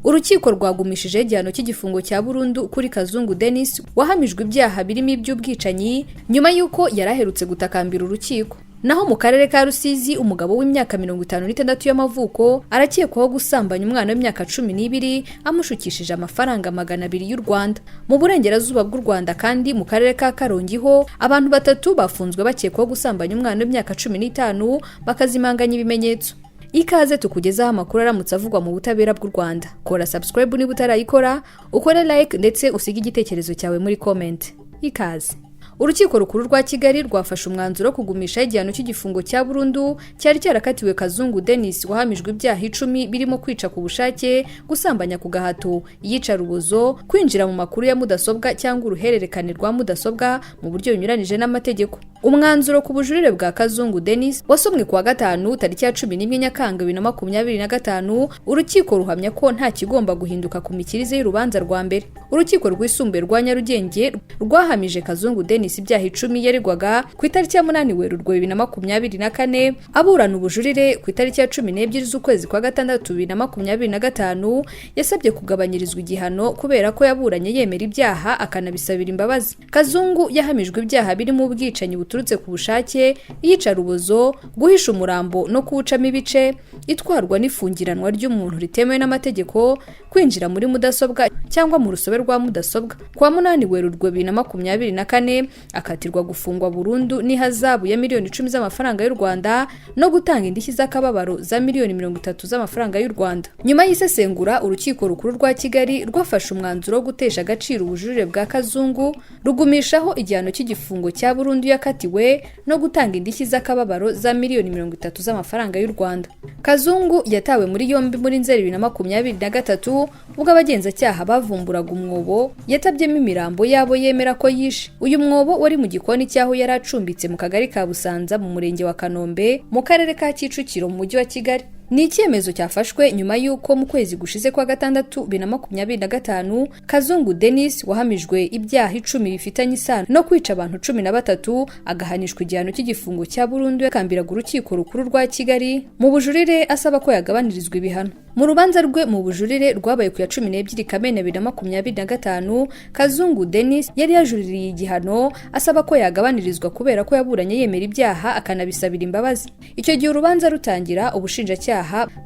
Urukiko Rwagumishijeho Igifungo cya Burundu kuri Kazungu Denis wahamijwe ibyaha birimo iby'ubwicanyi nyuma yuko yaraherutse gutakambira urukiko. Naho mu karere ka Rusizi umugabo w'imyaka 56 y'amavuko arakekwaho gusambanya umwana w'imyaka 12 amushukishije amafaranga 200 y'u Rwanda. Mu burengerazuba bw'u Rwanda kandi mu karere ka Karongi ho abantu batatu bafunzwe bakekwaho gusambanya umwana w'imyaka 15 bakazimanganya ibimenyetso. Ikaze tukugezaho amakuru aramutse avugwa mu butabera bw'u Rwanda. Kora subscribe niba utarayikora, ukore like ndetse usige igitekerezo cyawe muri comment. Ikaze. Urukiko rukuru rwa Kigali rwafashe umwanzuro kugumisha igihano cy'igifungo cya Burundu cyari cyarakatiwe Kazungu Denis wahamijwe ibyaha 10 birimo kwica ku bushake, gusambanya ku gahato, yica rubozo, kwinjira mu makuru ya mudasobwa cyangwa uruhererekane rwa mudasobwa mu buryo binyuranije n'amategeko. Umwanzuro ku bujurire bwa Kazungu Denis wasomwe kuwa gatanu tariki ya 11 Nyakanga 2025, urukiko ruhamya ko nta kigomba guhinduka ku mikirize y'urubanza rwa mbere. Urukiko rwisumbuye rwa Nyarugenge rwahamije Kazungu Denis ibyaha 10 yaregwaga ku itariki ya 8 Werurwe 2024, aburana ubujurire ku itariki ya 12 z'ukwezi kwa gatandatu 2025 yasabye kugabanyirizwa igihano kubera ko yaburanye yemera ibyaha akanabisabira imbabazi. Kazungu yahamijwe ibyaha birimo ubwicanyi buturutse ku bushake, yica rubozo, guhisha umurambo no kuwucamo ibice, itwarwa n'ifungiranwa ry'umuntu ritemewe n'amategeko, kwinjira muri mudasobwa cyangwa mu rusobe rwa mudasobwa. Kwa 8 Werurwe 2024 akatirwa gufungwa burundu n'ihazabu ya miliyoni 10 z'amafaranga y'u Rwanda no gutanga indishyi z'akababaro za miliyoni 30 z'amafaranga y'u Rwanda. Nyuma y'isesengura, urukiko rukuru rwa Kigali rwafashe umwanzuro wo gutesha agaciro ubujurire bwa Kazungu rugumishaho igihano cy'igifungo cya Burundu yakatiwe no gutanga indishyi z'akababaro za miliyoni 30 z'amafaranga y'u Rwanda. Kazungu yatawe muri yombi muri Nzeri 2023 ubwo abagenzacyaha bavumburaga umwobo yatabyemo imirambo yabo yemera ko yishe. Uyu mwobo wari mu gikoni cyaho yari acumbitse mu kagari ka Busanza mu murenge wa Kanombe mu karere ka Kicukiro mu mujyi wa Kigali. Ni icyemezo cyafashwe nyuma y'uko mu kwezi gushize kwa gatandatu 2025 Kazungu Denis wahamijwe ibyaha 10 bifitanye isano no kwica abantu 13 agahanishwa igihano cy'igifungo cya Burundu yakambiraga urukiko rukuru rwa Kigali mu bujurire asaba ko yagabanirizwa ibihano. Mu rubanza rwe mu bujurire rwabaye ku ya 12 Kamena 2025, Kazungu Denis yari yajuririye igihano asaba ko yagabanirizwa kubera ko yaburanye yemera ibyaha akanabisabira imbabazi. Icyo gihe urubanza rutangira, ubushinjacyaha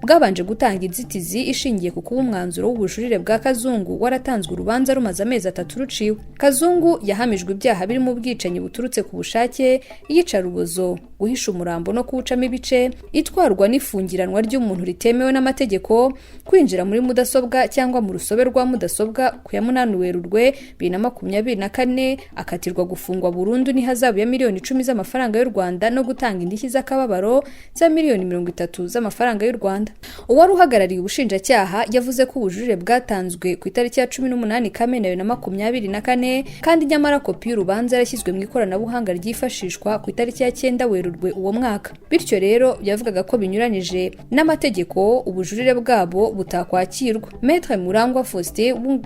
bwabanje gutanga inzitizi ishingiye ku kuba umwanzuro w'ubujurire bwa Kazungu waratanzwe urubanza rumaze amezi 3 ruciwe. Kazungu yahamijwe ibyaha birimo ubwicanyi buturutse ku bushake, yica rubozo, guhisha umurambo no kuwucamo ibice, itwarwa n'ifungiranwa ry'umuntu ritemewe n'amategeko, kwinjira muri mudasobwa cyangwa mu rusobe rwa mudasobwa ku ya 8 Werurwe 2024, akatirwa gufungwa burundu n'ihazabu ya miliyoni 10 z'amafaranga y'u Rwanda no gutanga indishyi z'akababaro za miliyoni 30 z'amafaranga y'u Rwanda. Uwari uhagarariye ubushinjacyaha yavuze ko ubujurire bwatanzwe ku itariki ya 18 Kamena 2024 kandi nyamara kopi y'urubanza yarashyizwe mu ikoranabuhanga ryifashishwa ku itariki ya 9 Werurwe uwo mwaka. Bityo rero yavugaga ko binyuranije n'amategeko ubujurire bwabo butakwakirwa. Maître Murangwa Faustin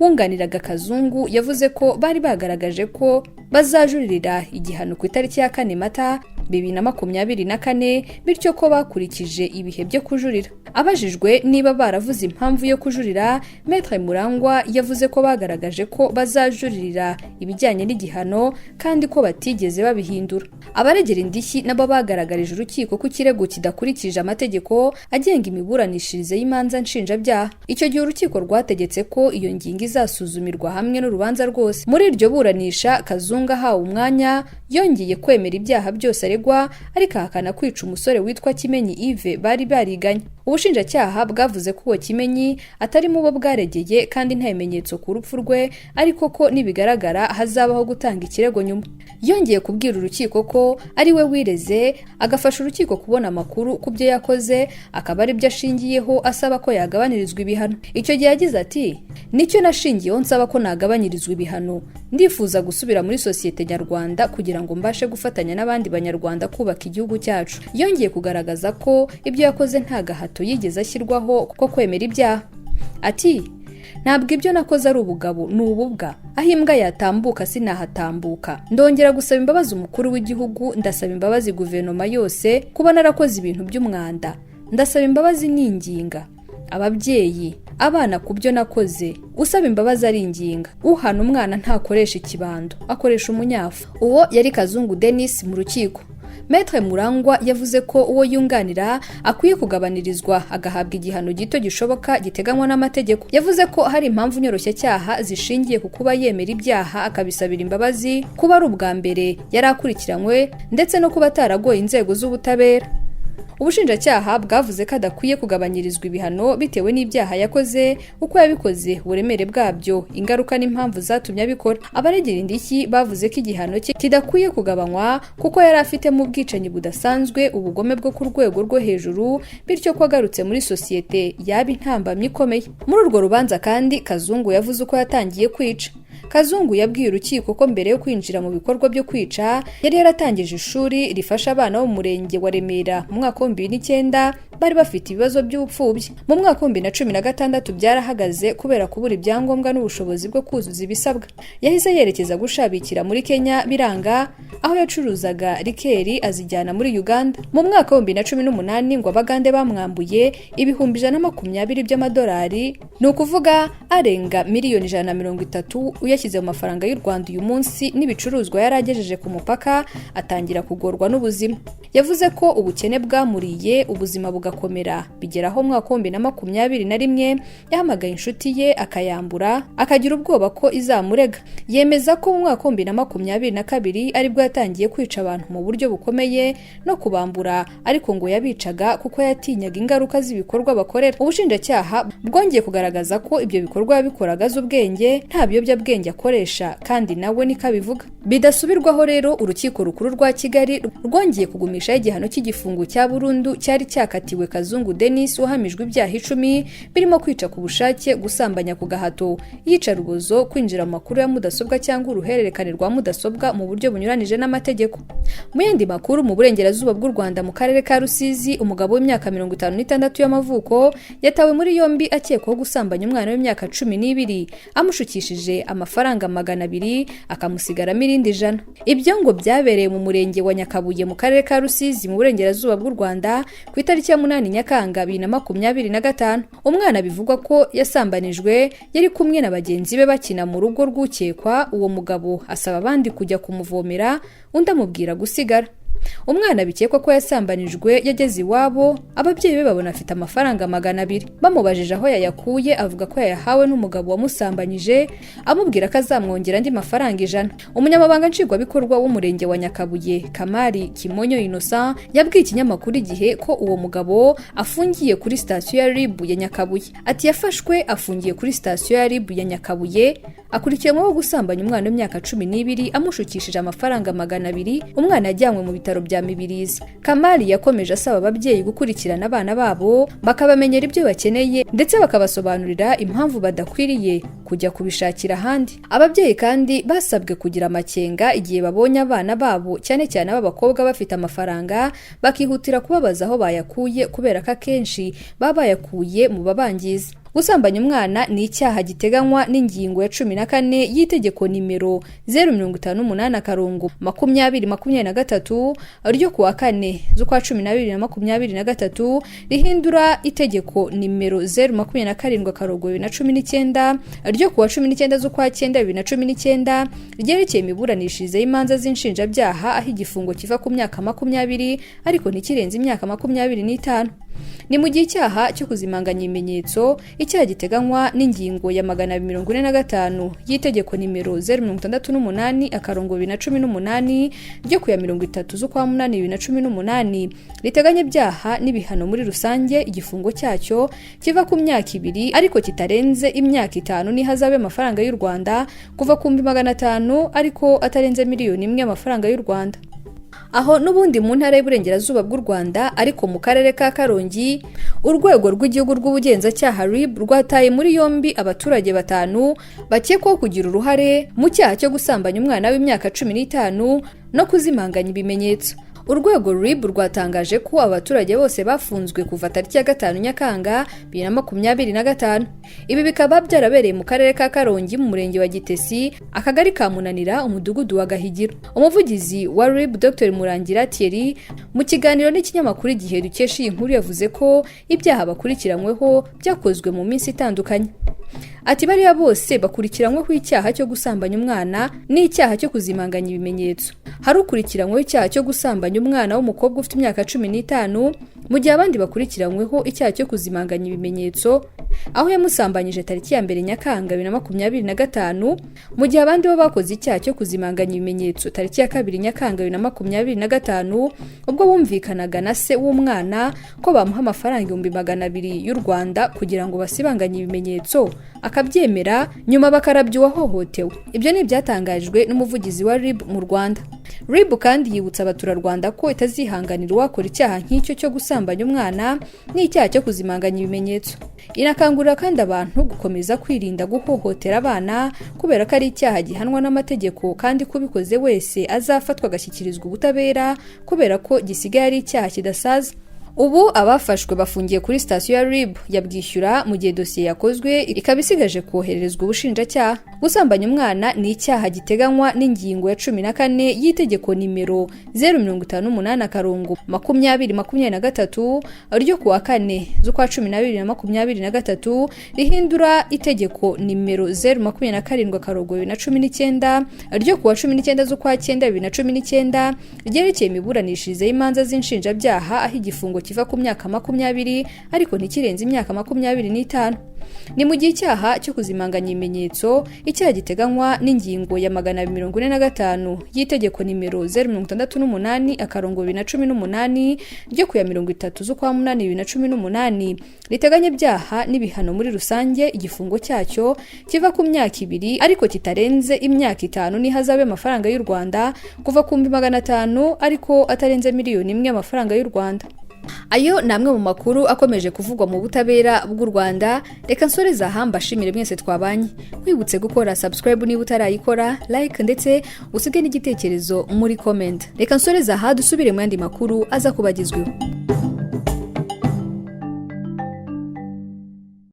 wunganiraga Kazungu yavuze ko bari bagaragaje ko bazajuririra igihano ku itariki ya 4 Mata 2024, bityo ko bakurikije ibihe byo kujurira. Abajijwe niba baravuze impamvu yo kujurira, Maître Murangwa yavuze ko bagaragaje ko bazajuririra ibijyanye n'igihano kandi ko batigeze babihindura. Abaregera indishyi nabo bagaragarije urukiko ko ikirego kidakurikije amategeko agenga imiburanishirize y'imanza nshinjabyaha. Icyo gihe urukiko rwategetse ko iyo ngingo izasuzumirwa hamwe n'urubanza rwose. Muri iryo buranisha, Kazungu ahawe umwanya yongeye kwemera ibyaha byose aregwa, ariko ahakana kwica umusore witwa Kimenyi Yves bari bariganye. Ubushinjacyaha bwavuze ko uwo Kimenyi atari mu bo bwaregeye kandi nta bimenyetso ku rupfu rwe, ariko ko nibigaragara hazabaho gutanga ikirego nyuma. Yongeye kubwira urukiko ko ari we wireze, agafasha urukiko kubona amakuru ku byo yakoze, akaba ari byo ashingiyeho asaba ko yagabanyirizwa ibihano. Icyo gihe yagize ati, nicyo nashingiyeho nsaba ko nagabanyirizwa ibihano. Ndifuza gusubira muri sosiyete nyarwanda kugira ngo mbashe gufatanya n'abandi banyarwanda kubaka igihugu cyacu. Yongeye kugaragaza ko ibyo yakoze nta gahato yigeze ashyirwaho ko kwemera ibyaha. Ati, ntabwo ibyo nakoze ari ubugabo, ni ububwa. Aho imbwa yatambuka sinahatambuka. Ndongera gusaba imbabazi umukuru w'igihugu, ndasaba imbabazi guverinoma yose kuba narakoze ibintu by'umwanda. Ndasaba imbabazi n'inginga. ababyeyi, abana ku byo nakoze, usaba imbabazi aringinga, uhana umwana ntakoresha ikibando, akoresha umunyafu. Uwo yari Kazungu Denis mu rukiko. Maître Murangwa yavuze ko uwo yunganira akwiye kugabanirizwa agahabwa igihano gito gishoboka giteganywa n'amategeko. Yavuze ko hari impamvu nyoroshya zishingiye ku kuba yemera ibyaha akabisabira imbabazi, kuba ari ubwa mbere yari akurikiranywe, ndetse no kuba ataragoye inzego z'ubutabera. Ubushinjacyaha bwavuze ko adakwiye kugabanyirizwa ibihano bitewe n'ibyaha yakoze, uko yabikoze, uburemere bwabyo, ingaruka n'impamvu zatumye abikora. Abaregera indishyi bavuze ko igihano cye kidakwiye kugabanywa kuko yari afitemo ubwicanyi budasanzwe, ubugome bwo ku rwego rwo hejuru, bityo ko agarutse muri sosiyete yaba intambamyi ikomeye. Muri urwo rubanza kandi Kazungu yavuze uko yatangiye kwica. Kazungu yabwiye urukiko ko mbere yo kwinjira mu bikorwa byo kwica yari yaratangije ishuri rifasha abana bo mu murenge wa Remera mu mwaka wa 2009 bari bafite ibibazo by'ubupfubyi. Mu mwaka wa 2016 byarahagaze kubera kubura ibyangombwa n'ubushobozi bwo kuzuza ibisabwa. Yahise yerekeza gushabikira muri Kenya biranga, aho yacuruzaga rikeri azijyana muri Uganda. Mu mwaka wa 2018 ngo abagande bamwambuye ibihumbi 120 by'amadolari, ni ukuvuga arenga miliyoni 130 uyashyize mu mafaranga y'u Rwanda uyu munsi, n'ibicuruzwa yaragejeje ku mupaka atangira kugorwa n'ubuzima. Yavuze ko ubukene bwamuriye ubuzima bugakomera, bigeraho mu mwaka wa 2021 yahamagaye inshuti ye akayambura, akagira ubwoba ko izamurega. Yemeza ko mu mwaka wa 2022 aribwo yatangiye kwica abantu mu buryo bukomeye no kubambura, ariko ngo yabicaga kuko yatinyaga ingaruka z'ibikorwa bakorera. Ubushinjacyaha bwongeye kugaragaza ko ibyo bikorwa yabikoraga z'ubwenge, nta biyobyabwenge akoresha, kandi nawe niko abivuga. Bidasubirwaho rero urukiko rukuru rwa Kigali rwongeye kugumishaho igihano cy'igifungo cya Burundu cyari cyakatiwe Kazungu Denis wahamijwe ibyaha 10 birimo kwica ku bushake, gusambanya ku gahato, iyicarubozo, kwinjira mu makuru ya mudasobwa cyangwa uruhererekane rwa mudasobwa mu buryo bunyuranije n'amategeko. Mu yandi makuru, mu burengerazuba bw'u Rwanda mu karere ka Rusizi, umugabo w'imyaka 56 y'amavuko yatawe muri yombi akekwaho gusambanya umwana w'imyaka 12 amushukishije amafaranga 200 akamusigaramo irindi 100. Ibyo ngo byabereye mu murenge wa Nyakabuye mu karere ka Rusizi mu burengerazuba bw'u Rwanda ku itariki ya 8 Nyakanga 2025. Umwana bivugwa ko yasambanijwe yari kumwe na bagenzi be bakina mu rugo rw'ukekwa. Uwo mugabo asaba abandi kujya kumuvomera, undi amubwira gusigara. Umwana bikekwa ko yasambanijwe yageze iwabo, ababyeyi be babona afite amafaranga 200. Bamubajije aho yayakuye avuga ko yayahawe n'umugabo wamusambanyije, amubwira ko azamwongera andi mafaranga 100. Umunyamabanga nshingwabikorwa w'umurenge wa Nyakabuye, Kamari Kimonyo Innocent, yabwiye ikinyamakuru Igihe ko uwo mugabo afungiye kuri sitasiyo ya RIB ya Nyakabuye. Ati yafashwe afungiye kuri sitasiyo ya RIB ya Nyakabuye, akurikiranweho gusambanya umwana w'imyaka 12 amushukishije amafaranga 200. Umwana yajyanywe mu bitaro bya Mibirizi. Kamari yakomeje asaba ababyeyi gukurikirana abana babo bakabamenyera ibyo bakeneye, ndetse bakabasobanurira impamvu badakwiriye kujya kubishakira ahandi. Ababyeyi kandi basabwe kugira amakenga igihe babonye abana babo, cyane cyane ab'abakobwa, bafite amafaranga, bakihutira kubabaza aho bayakuye kubera ko akenshi baba bayakuye mu babangiza. Gusambanya umwana ni icyaha giteganywa n'ingingo ya 14 y'itegeko nimero 058/2023 ryo kuwa 4 z'ukwa 12/2023 rihindura itegeko nimero 027/2019 ryo kuwa 19 z'ukwa 9/2019 ryerekeye imiburanishirize y'imanza z'inshinjabyaha, aho igifungo kiva ku myaka 20 ariko ntikirenze imyaka 25. Ni mu gihe icyaha cyo kuzimanganya ibimenyetso, icyaha giteganywa n'ingingo ya 245 y'itegeko nimero 068/2018 ryo kuya 30 z'ukwa 8/2018 riteganya ibyaha n'ibihano muri rusange. Igifungo cyacyo kiva ku myaka 2 ariko kitarenze imyaka 5 n'ihazabe amafaranga y'u Rwanda kuva ku 500 ariko atarenze miliyoni 1 y'amafaranga y'u Rwanda. Aho n'ubundi mu ntara y'Iburengerazuba bw'u Rwanda ariko mu karere ka Karongi, urwego rw'igihugu rw'ubugenzacyaha RIB rwataye muri yombi abaturage 5 bakekwaho kugira uruhare mu cyaha cyo gusambanya umwana w'imyaka 15 no kuzimanganya ibimenyetso. Urwego RIB rwatangaje ko abaturage bose bafunzwe kuva tariki ya 5 Nyakanga 2025. Ibi bikaba byarabereye mu karere ka Karongi mu murenge wa Gitesi, akagari ka Munanira, umudugudu wa Gahigiro. Umuvugizi wa RIB Dr Murangira Thierry mu kiganiro n'ikinyamakuru Igihe dukesha iyi nkuru yavuze ko ibyaha bakurikiranyweho byakozwe mu minsi itandukanye. Ati bariya bose bakurikiranyweho icyaha cyo gusambanya umwana n'icyaha cyo kuzimanganya ibimenyetso. Hari ukurikiranyweho icyaha cyo gusambanya umwana w'umukobwa ufite imyaka 15, mu gihe abandi bakurikiranyweho icyaha cyo kuzimanganya ibimenyetso aho yamusambanyije tariki ya 2 Nyakanga 2025, mu gihe abandi bo bakoze icyaha cyo kuzimanganya ibimenyetso tariki ya 2 Nyakanga 2025 ubwo bumvikanaga na se w'umwana ko bamuha amafaranga 200,000 y'u Rwanda kugira ngo basibanganye ibimenyetso, akabyemera nyuma bakarabya uwahohotewe. Ibyo ni ibyatangajwe n'umuvugizi wa RIB mu Rwanda. RIB kandi yibutsa abaturarwanda ko itazihanganira uwakora icyaha nk'icyo cyo gusambanya umwana n'icyaha cyo kuzimanganya ibimenyetso. Inakangurira kandi abantu gukomeza kwirinda guhohotera abana kubera ko ari icyaha gihanwa n'amategeko, kandi kubikoze wese azafatwa agashyikirizwa ubutabera kubera ko gisigaye ari icyaha kidasaza. Ubu abafashwe bafungiye kuri sitasiyo ya RIB ya Bwishyura mu gihe dosiye yakozwe ikaba isigaje kohererezwa ubushinjacyaha. Gusambanya umwana ni icyaha giteganywa n'ingingo ya 14 y'itegeko nimero 058/2023 ryo kuwa 4 z'ukwa 12/2023 rihindura itegeko nimero 027/2019 ryo kuwa 19 z'ukwa 9/2019 ryerekeye imiburanishirize y'imanza z'inshinjabyaha aho igifungo kiva ku myaka 20 ariko ntikirenze imyaka 25. Ni mu gihe icyaha cyo kuzimanganya ibimenyetso icyaha giteganywa n'ingingo ya 245 y'itegeko nimero 068/2018 ryo kuya 30 z'ukwa 8/2018 riteganya ibyaha n'ibihano muri rusange. Igifungo cyacyo kiva ku myaka 2 ariko kitarenze imyaka 5 n'ihazabe amafaranga y'u Rwanda kuva ku 500 ariko atarenze miliyoni 1 amafaranga y'u Rwanda. Ayo namwe mu makuru akomeje kuvugwa mu butabera bw'u Rwanda. Reka nsoreza aha mbashimire mwese twabanye. Kwibutse gukora subscribe niba utarayikora, like ndetse usige n'igitekerezo muri comment. Reka nsoreza aha dusubire mu yandi makuru aza kubagizweho.